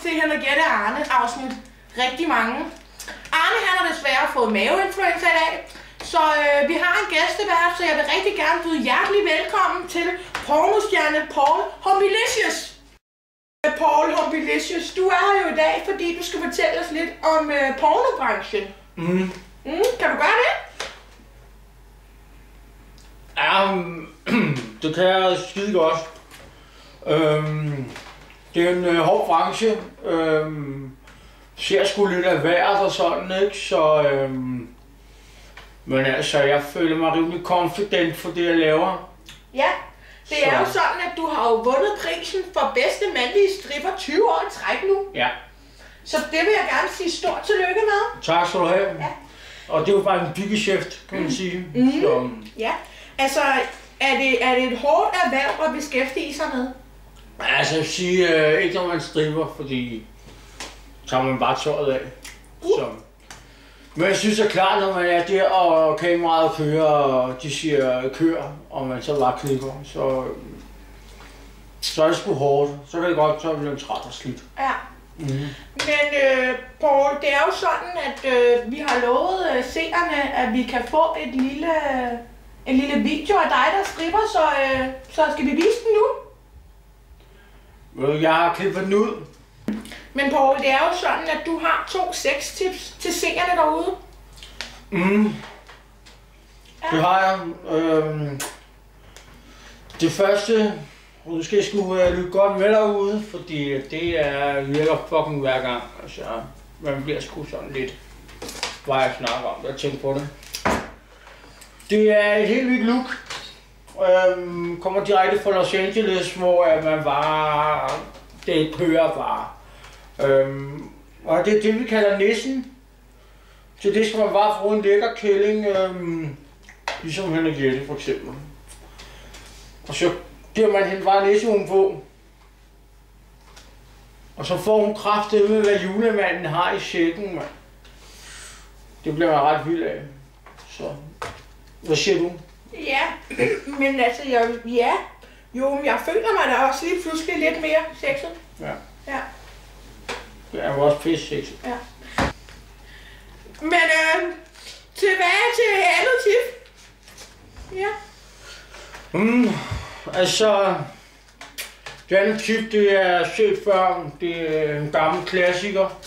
til Henriette og Arne afsnit rigtig mange. Arne han har desværre fået maveinfluenza i dag, så vi har en gæstevært, så jeg vil rigtig gerne byde hjertelig velkommen til pornostjerne Paul Humbilicious. Paul Humbilicious, du er her jo i dag, fordi du skal fortælle os lidt om pornobranchen. Kan du gøre det? Ja, det kan jeg skide godt. Det er en hård branche. Ser sgu lidt af vejret og sådan, ikke? Så, men altså, jeg føler mig rimelig confident for det, jeg laver. Ja, det er jo sådan, at du har jo vundet prisen for bedste mandlige stripper 20 år i træk nu. Ja. Så det vil jeg gerne sige stort tillykke med. Tak skal du have. Ja. Og det er jo bare en byggeschæft, kan man sige. Så. Ja, altså, er det et hårdt erhverv at beskæftige sig med? Altså, jeg vil sige, ikke når man stripper, fordi tager man bare tøjet af. Så. Men jeg synes det er klart, når man er der, og kameraet kører, og de siger kør, og man så bare klipper, så er det sgu hårdt. Så kan det godt, så er det træt og slidt. Ja. Men Paul, det er jo sådan, at vi har lovet seerne, at vi kan få en lille video af dig, der stripper, så skal vi vise den nu? Jeg har klippet den ud. Men Paul, det er jo sådan, at du har 2 sextips til seerne derude. Ja. Det har jeg. Det første, du skal sgu lytte godt med derude, fordi det virker fucking hver gang. Altså, man bliver sgu sådan lidt, hvad jeg snakker om, jeg tænker på det. Det er et helt nyt look. Kommer direkte fra Los Angeles, hvor man bare, det kører bare. Og det er det, vi kalder nissen. Til det skal man bare få en lækker kælling, ligesom Henriette for eksempel. Og så giver man hende bare nissehuen på. Og så får hun kraftet med, hvad julemanden har i sækken, mand. Det bliver man ret vild af. Så, hvad siger du? Ja, men altså, jeg føler mig da også lige pludselig lidt mere sexet. Ja. Ja. Det er jo også pisse sexet. Ja. Men tilbage til andet tip. Ja. Altså, det andet tip, det er set før, det er en gammel klassiker.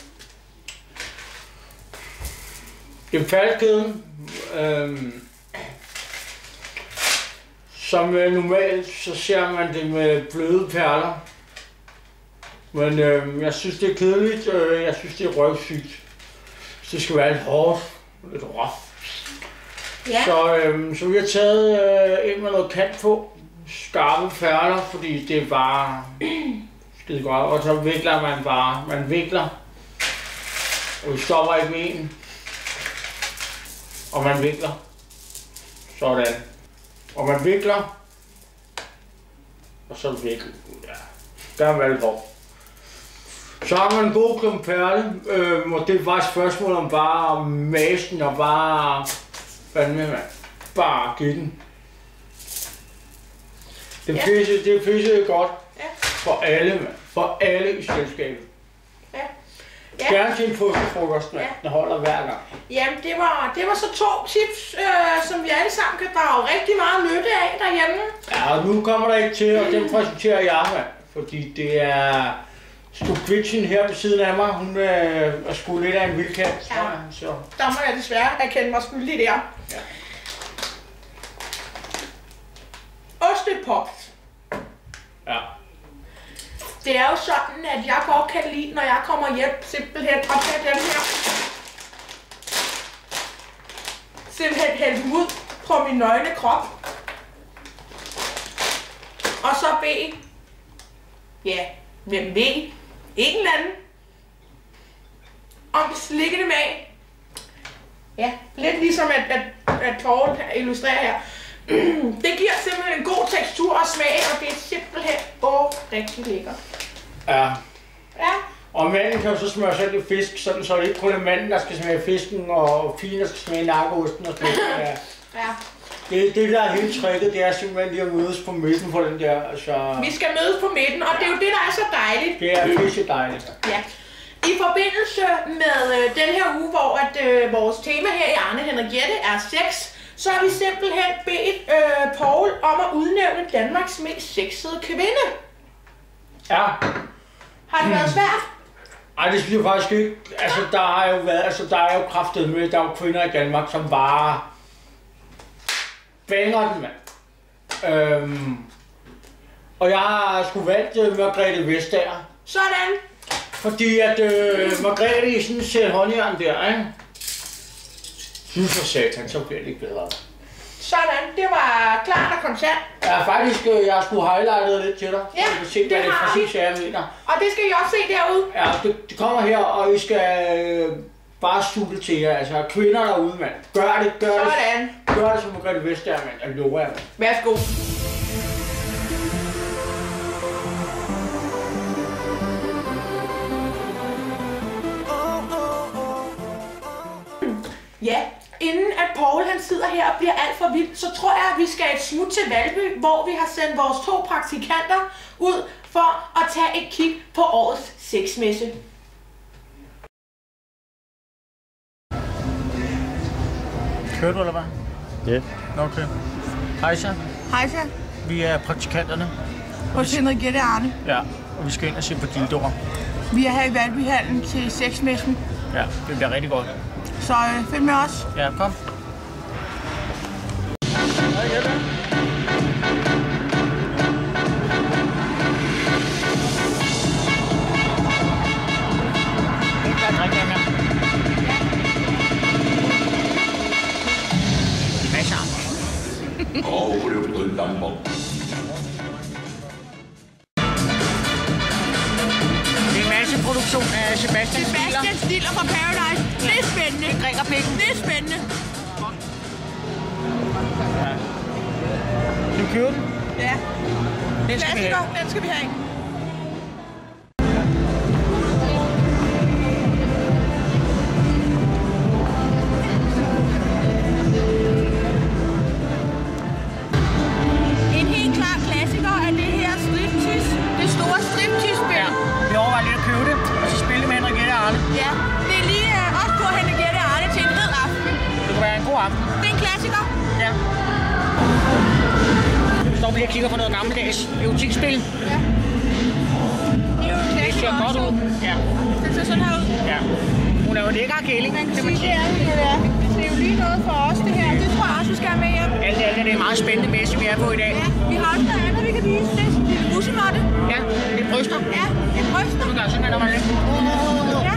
Det er faldkæden. Som normalt, så ser man det med bløde perler. Men jeg synes, det er kedeligt, jeg synes, det er røvsygt. Så det skal være lidt hårdt, lidt rough. Ja. Så vi har taget ind med noget kant på, skarpe perler, fordi det er bare skide godt. Og så vikler man bare, man vikler, og vi stopper ikke med en. Og man vikler, sådan. Og man vikler, og så vikler, ja, der er valgt op. Så har man en god klump perle, og det er bare et spørgsmål om bare masen og bare, bare give den. Det er pisse godt for alle, mand. For alle i selskabet. Ja. Gerne til en påskefrokost, der holder hver gang. Jamen, det var så 2 tips, som vi alle sammen kan drage rigtig meget nytte af derhjemme. Ja, og nu kommer der ikke til, og den præsenterer jeg, mand. Fordi det er Stupitchen her ved siden af mig. Hun er sgu lidt af en vildkat. Ja, så der må jeg desværre erkende mig skyldig der. Ja. Ostepops. Ja. Det er jo sådan, at jeg godt kan lide, når jeg kommer hjem, simpelthen at tage den her. Simpelthen hælde dem ud på min nøgne krop. Og så bede, ja, hvem ved, en eller anden, om slikke dem af. Ja, lidt ligesom at Paul illustrerer her. Det giver simpelthen en god tekstur og smag, og det er simpelthen rigtig lækkert. Ja. Ja. Og manden kan jo så smøre selv i fisk, sådan så det ikke kun er manden, der skal smage fisken, og pigen, der skal smage narkoosten og sådan noget. Ja. Det der er hele tricket, det er simpelthen lige at mødes på midten på den der, altså... Vi skal mødes på midten, og det er jo det, der er så dejligt. Det er pisse dejligt. Ja. I forbindelse med den her uge, hvor vores tema her i Arne Henriette er sex, så har vi simpelthen bedt Poul om at udnævne Danmarks mest sexede kvinde. Ja. Har det været svært? Ej, det synes jeg faktisk ikke. Altså, der har jo været, altså, der er jo kraftet med, der er jo kvinder i Danmark, som bare banger den, mand. Og jeg har sgu valgt Margrethe Vestager. Sådan. Fordi at Margrethe i sådan et sæt håndjern der, ikke? Synes for satan, så bliver det ikke bedre. Sådan, det var klart og kontant. Ja, faktisk, jeg skulle highlightet lidt til dig, så ja, du kan se, hvad det præcis er, jeg mener. Og det skal I også se derude. Ja, det kommer her, og I skal bare sutte til jer. Altså, kvinder derude, mand. Gør det. Sådan. Gør det som Margrethe Vestager, mand. Jeg lover jer, mand. Værsgo. Ja, inden at Poul han sidder her og bliver alt for vild, så tror jeg, at vi skal et smut til Valby, hvor vi har sendt vores 2 praktikanter ud for at tage et kig på årets sexmesse. Kører du, eller hvad? Ja. Okay. Hej så. Hej så. Vi er praktikanterne. Hos Henriette Arne. Ja, og vi skal ind og se på dildoer. Vi er her i Valbyhallen til sexmessen, Ja, det bliver rigtig godt. så følg med os. Ja, kom. Hej, Jette. Ikke bare drikke mere. Hvad så? 어려운 남방 Det er en masse produktion af Sebastian Stiller fra Paradise. Det er spændende. Det er spændende. Du køber den? Ja. Den skal vi have. Klassiker, den skal vi have. En helt klar klassiker er det her striptease. Det store striptease-spil. Ja, vi overvejer lidt at købe det, og så spille med Henriette Arne. Ja, det er lige også på Henriette Arne til en hed aften. Det kunne være en god aften. Det er en klassiker. Ja. Nu står vi lige og kigger på noget gammeldags erotikspil. Ja. Det er jo en Det klassiker ser godt også. ud. Ja. Den ser sådan her ud. Ja. Hun er jo lækker kæling, Man kan kan man sige, sige. det er jo, det er jo lige noget for os, det her. Det tror jeg også, vi skal have med hjem. Alt det er en meget spændende messe, vi er på i dag. Ja, vi har også noget andet, vi kan vise. Det er sådan en lille musemåtte. Ja, det er bryster. Ja, en bryster. Nu gør sådan, at der var lidt. Ja,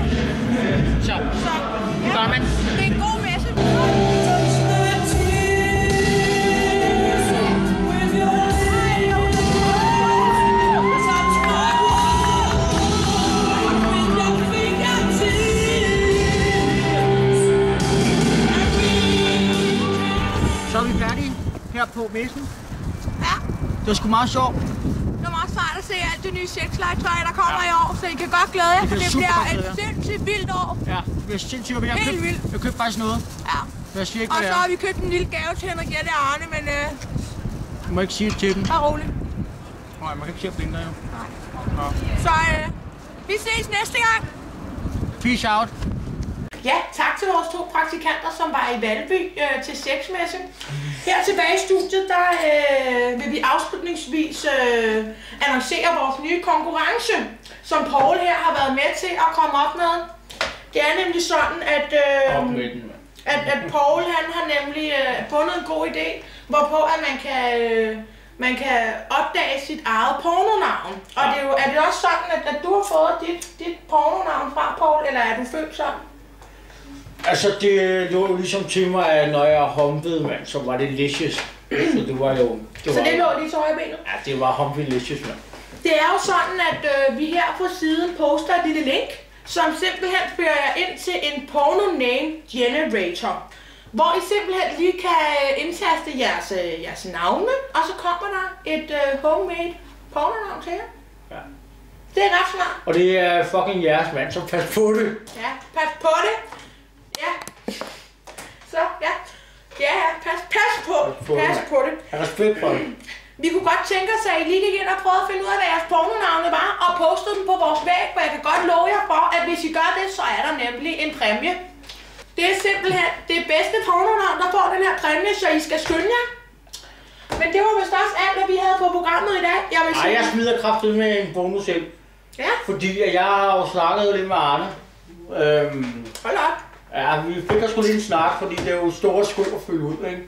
Så, så det gør man. det er en god messe. Så er vi færdige her på messen. Ja, Det var sgu meget sjovt. det var meget sejt at se alt det nye sexlegetøj, der kommer i år, så I kan godt glæde jer, for Det det bliver bliver super et godt, sindssygt vildt år. Ja, det er sindssygt. Helt vildt. Jeg købte faktisk noget. Ja. Jeg siger ikke, Og hvad så det har er. vi købt en lille gave til Henriette Arne, men Du må ikke sige det til den. bare roligt. Nej, man kan ikke se blinker jo. Så vi ses næste gang. Peace out. Ja, tak til vores 2 praktikanter, som var i Valby til sexmesse. Her tilbage i studiet, der vil vi afslutningsvis annoncere vores nye konkurrence, som Poul her har været med til at komme op med. Det er nemlig sådan, at Poul han har nemlig fundet en god idé, hvorpå at man kan opdage sit eget pornonavn. Og er det også sådan, at du har fået dit pornonavn fra, Poul, eller er du født sådan? Altså, det lå ligesom til mig, at når jeg humpede, mand, så var det licious. Så det var jo... Så det lå lige til højrebenet? Ja, det var humpelicious, mand. Det er jo sådan, at vi her på siden poster et lille link, som simpelthen fører jer ind til en porno name generator, hvor I simpelthen lige kan indtaste jeres navne, og så kommer der et homemade pornonavn til jer. Ja. Det er ret smart. Og det er fucking jeres, mand, så pas på det. Ja, pas på det. Ja. Så, ja. Ja, pas på det. Jeg har respekt for det. Vi kunne godt tænke os, at I lige gik ind og prøvede at finde ud af, hvad jeres pornonavne var, og postede dem på vores væg, for jeg kan godt love jer for, at hvis I gør det, så er der nemlig en præmie. Det er simpelthen det bedste pornonavn, der får den her præmie, så I skal skynde jer. Men det var vist også alt, hvad vi havde på programmet i dag. Jeg smider kraftigt med en bonus ind. Ja. Fordi jeg har jo snakket lidt med Arne. Hold op. Ja, vi fik også lige en snak, fordi det er jo store sko at fylde ud, ikke?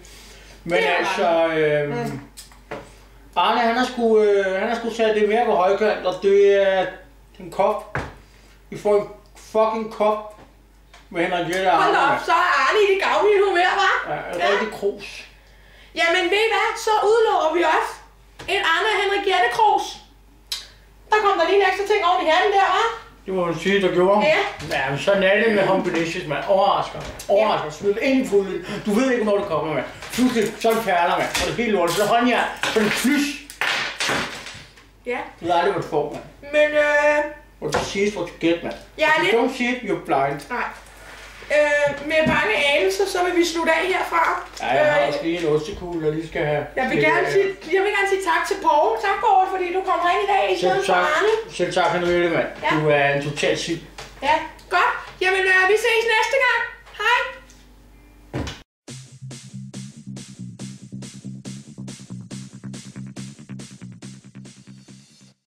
Men altså, Arne, han har sgu sat det mere på højkant, og det er en kop. Vi får en fucking kop med Henriette Arne. Hold op, så er Arne i det gavmilde humør, hva'? Ja, rigtig krus. Jamen ved I hvad, så udlover vi også en Arne og Henriette krus. Der kom der lige en ekstra ting oven i hatten der, hva'? Det må man sige, der gjorde. Ja. Ja, men sådan er det med Humbelicious, mand. Overrasker. Smid det ind i fulden. Du ved ikke, hvornår det kommer, mand. Pludselig, så er det perler, mand. Så er det helt lortet. Så håndjern. Så er det flys. Ja. Du ved aldrig, hvad du får, mand. Men What you see is what you get, mand. Jeg er lidt... Don't see it, you're blind. Nej. Med mange anelser, så vil vi slutte af herfra. Ja, jeg har også lige en ostekugle, jeg lige skal have. Jeg vil gerne sige tak til Poul. Tak, Poul, fordi du kom herind i dag i stedet for Arne. Selv tak, Henriette, mand. Ja. Du er en total syg. Ja, godt. Jamen, vi ses næste gang. Hej.